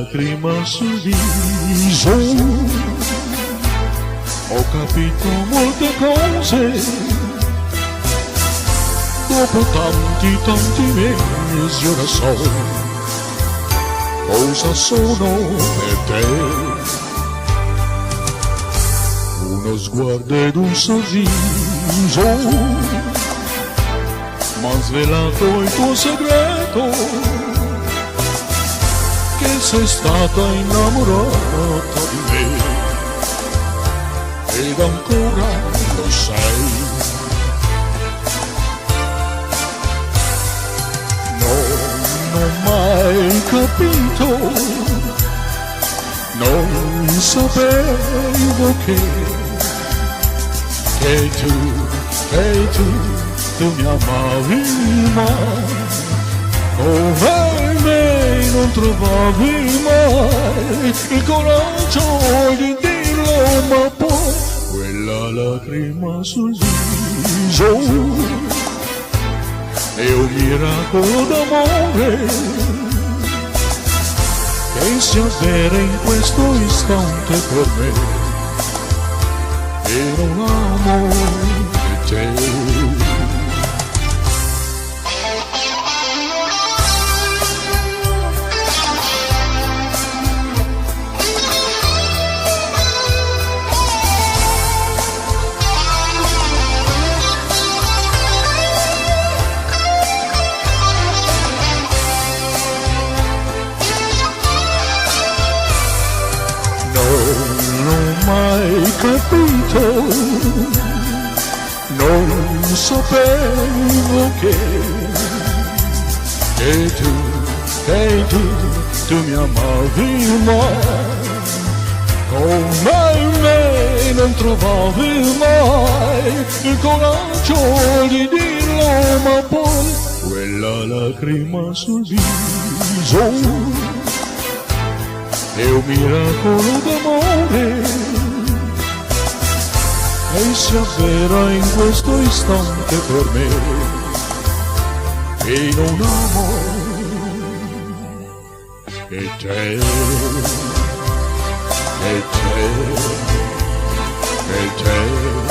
lacrima sul viso. Ho capito molte cose dopo tanti mesi. Ora so cosa sono per te. Uno sguardo ed un sorriso m'ha svelato il tuo segreto, che sei stata innamorata di me ed ancora lo sei. Non ho mai capito, non sapevo che tu mi amavi, ma come me non trovavi mai il coraggio di dirlo. Ma poi quella lacrima sul viso è un miracolo d'amore che si avvera in questo istante per me. E non amo te. Non ho mai capito, non sapevo che tu mi amavi, ma come me non trovavi mai il coraggio di dirlo. Ma poi quella lacrima sul viso è un miracolo d'amore e si avvera in questo istante per me. E non amo e te, e te, e te.